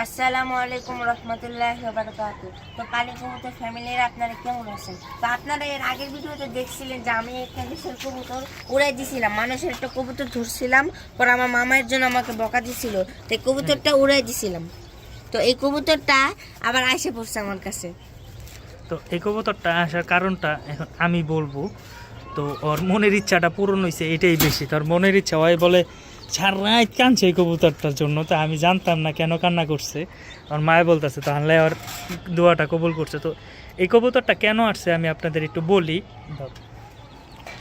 আসসালামু আলাইকুম রহমতুল্লাহি ওয়া বারাকাতুহু। তো পালি কবুতর ফ্যামিলির আপনারা কেমন আছেন? তো আপনারা এর আগের ভিডিওতে দেখছিলেন যে আমি একটা দেশের কবুতর উড়াই দিছিলাম, মানুষের একটা কবুতর ধরছিলাম, পর আমার মামার জন্য আমাকে বকা দিছিল, তো এই কবুতরটা উড়াই দিছিলাম। তো এই কবুতরটা আবার এসে পড়ছে আমার কাছে। তো এই কবুতরটা আসার কারণটা এখন আমি বলবো। তো ওর মনের ইচ্ছাটা পূরণ হয়েছে, এটাই বেশি। তোর মনের ইচ্ছা হয় বলে সারা কাঁদছে এই কবুতরটার জন্য। তো আমি জানতাম না কেন কান্না করছে, আমার মায়ে বলতেছে, তাহলে ওর দোয়াটা কবুল করছে। তো এই কবুতরটা কেন আসছে আমি আপনাদের একটু বলি।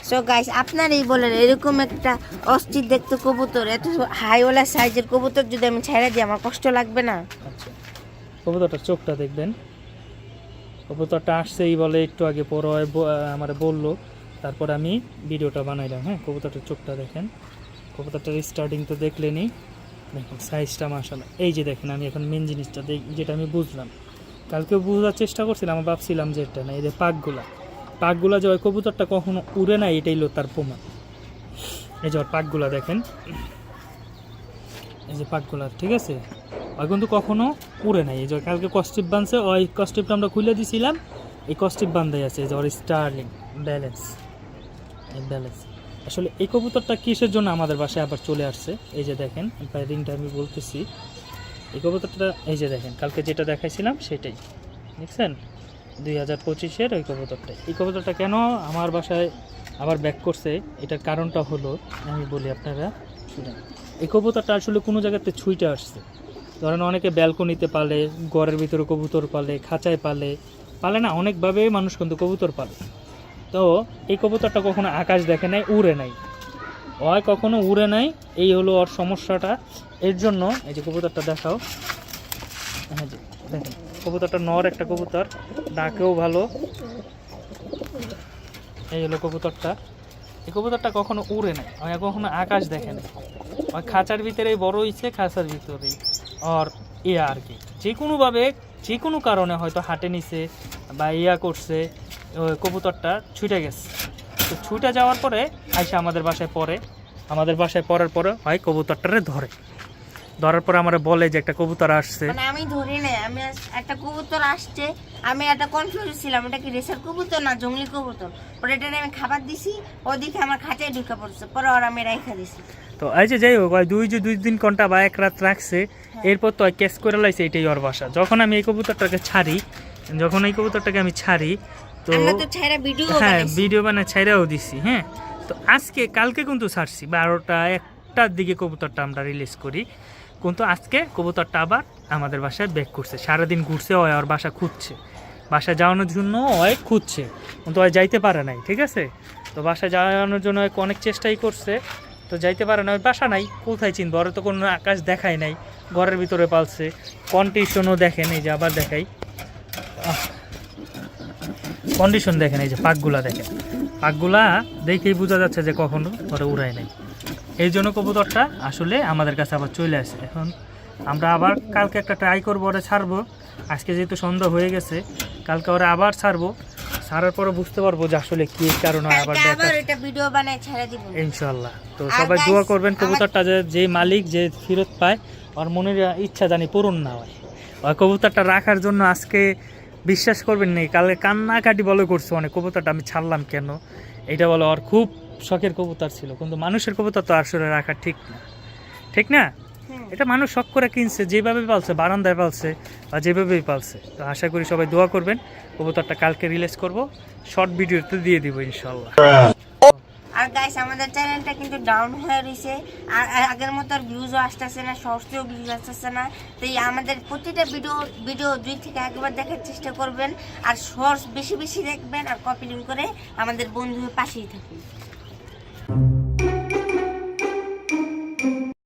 সো গাইস, আপনারই বলেন এরকম একটা অস্থির দেখতে কবুতর, এত হাইওয়ালা সাইজের কবুতর যদি আমি ছেড়ে দিই আমার কষ্ট লাগবে না? আচ্ছা, কবুতরটার চোখটা দেখবেন। কবুতরটা আসছেই বলে একটু আগে পর আমার বললো, তারপর আমি ভিডিওটা বানাইলাম। হ্যাঁ, কবুতরটার চোখটা দেখেন, কবুতরটার স্টার্টিং তো দেখলেনই, দেখেন সাইজটা মাশাআল্লাহ। এই যে দেখেন, আমি এখন মেন জিনিসটা যেটা আমি বুঝলাম, কালকে বোঝার চেষ্টা করছিলাম, আমি ভাবছিলাম যে এটা না, এই যে পাকগুলা যে ওই কবুতরটা কখনো উড়ে না, এটাই হলো তার প্রমাণ। এই যে ওর পাকগুলা দেখেন, এই যে পাকগুলা, ঠিক আছে, ওই কিন্তু কখনো উড়ে নাই। এই যে কালকে কস্টিপ বানছে, ওই কস্টিপটা আমরা খুলে দিছিলাম, এই কস্টিপ বান্ধাই আছে। এই যে ওর স্টার্লিং ব্যালেন্স, এই ব্যালেন্স। আসলে এই কবুতরটা কিসের জন্য আমাদের বাসায় আবার চলে আসছে, এই যে দেখেন রিংটা আমি বলতেছি। এই কবুতরটা এই যে দেখেন, কালকে যেটা দেখাইছিলাম সেটাই দেখছেন, 2025-এর ওই কবুতরটাই। এই কবুতরটা কেন আমার বাসায় আবার ব্যাক করছে, এটার কারণটা হলো আমি বলি, আপনারা শুনেন। এই কবুতরটা আসলে কোনো জায়গাতে ছুঁইটা আসছে। ধরেন অনেকে ব্যালকনিতে পালে, ঘরের ভিতরে কবুতর পালে, খাঁচায় পালে না, অনেকভাবে মানুষ কিন্তু কবুতর পালে। তো এই কবুতরটা কখনো আকাশ দেখে নাই, উড়ে নাই, ওই কখনো উড়ে নাই, এই হলো ওর সমস্যাটা। এর জন্য এই যে কবুতরটা দেখাও, হ্যাঁ যে দেখেন, কবুতরটা নর একটা কবুতর, ডাকেও ভালো। এই হলো কবুতরটা। এই কবুতরটা কখনো উড়ে নাই, ওই কখনো আকাশ দেখে নাই, ওই খাঁচার ভিতরেই বড় হয়েছে, খাঁচার ভিতরেই আর আর কি যে কোনোভাবে যে কোনো কারণে হয়তো হাটে নিছে বা করছে, ওই কবুতরটা ছুটে গেছে। তো ছুটে যাওয়ার পরে আইসা আমাদের বাসায় পড়ে, আমাদের বাসায় পড়ার পরে হয় কবুতরটারে ধরার পরে আমরা বলে যে একটা কবুতর আসছে। মানে আমি ধরি না, আমি একটা কবুতর আসছে, আমি একটা কনফিউজ ছিলাম এটা কি রেসার কবুতর না জঙ্গলি কবুতর। পরে এটা আমি খাবার দিছি, ওদিকে আমার খাঁচায় ঢুকে পড়ছে, পরে ওর আমি রাইখা দিছি। তো এই যে যাই হোক, দুই দিন ঘন্টা বা এক রাত রাখছে, এরপর তো ক্যাচ করে লাইছে, এটাই ওর বাসা। যখন আমি এই কবুতরটাকে ছাড়ি, আমি ছাড়ি, তো হ্যাঁ ভিডিও বানায় ছাইরাও দিছি। হ্যাঁ, তো কালকে কিন্তু ছাড়ছি 12টা-1টার দিকে কবুতরটা আমরা রিলিজ করি, কিন্তু আজকে কবুতরটা আবার আমাদের বাসায় ব্যাক করছে। সারাদিন ঘুরছে, ওর বাসা খুঁজছে, বাসায় যাওয়ানোর জন্য খুঁজছে, কিন্তু যাইতে পারে নাই। ঠিক আছে, তো বাসায় যাওয়ানোর জন্য অনেক চেষ্টাই করছে, তো যাইতে পারে না, ওই বাসা নাই, কোথায় চিনবো? ওরা তো কোনো আকাশ দেখায় নাই, ঘরের ভিতরে পালছে, কন্ডিশনও দেখেন, এই যে আবার দেখাই, কন্ডিশন দেখেন, এই যে পাকগুলা দেখেন, পাকগুলা দেখেই বোঝা যাচ্ছে যে কখনো ওরা উড়ায় নাই। এই জন্য কবুতরটা আসলে আমাদের কাছে আবার চলে আসে। এখন আমরা আবার কালকে একটা ট্রাই করবো, ওরা ছাড়বো। আজকে যেহেতু সন্ধ্যা হয়ে গেছে, কালকে ওরা আবার ছাড়বো, ছাড়ার পরে বুঝতে পারবো যে আসলে কি কারণে আবার ভিডিও বানায় ছেড়ে দিব ইনশাল্লাহ। তো সবাই দোয়া করবেন কবুতরটা যে মালিক যে ফেরত পায়, ওর মনের ইচ্ছা জানি পূরণ না হয়। ওই কবুতরটা রাখার জন্য আজকে বিশ্বাস করবেন না, কালকে কান্নাকাটি বলে করছে অনেক, কবুতরটা আমি ছাড়লাম কেন, এটা বলে ওর খুব শখের কবুতর ছিল। কিন্তু মানুষের কবুতর তো আসলে রাখা ঠিক না, এটা মানুষ শখ করে কিনছে, যেভাবে পালছে, বারান্দায় পালছে বা যেভাবেই পালছে। তো আশা করি সবাই দোয়া করবেন, কবুতরটা কালকে রিলিজ করব, শর্ট ভিডিওতে দিয়ে দিব ইনশাল্লাহ। আর গাইস, আমাদের চ্যানেলটা কিন্তু ডাউন হয়ে রয়েছে, আর আগের মতো আর ভিউজও আসতেছে না, শর্টসেও ভিউজ আসতেছে না। তো আমাদের প্রতিটা ভিডিও 2 থেকে 1 বার দেখার চেষ্টা করবেন, আর শর্টস বেশি দেখবেন, আর কপি লিঙ্ক করে আমাদের বন্ধুদের পাশেই থাকুন।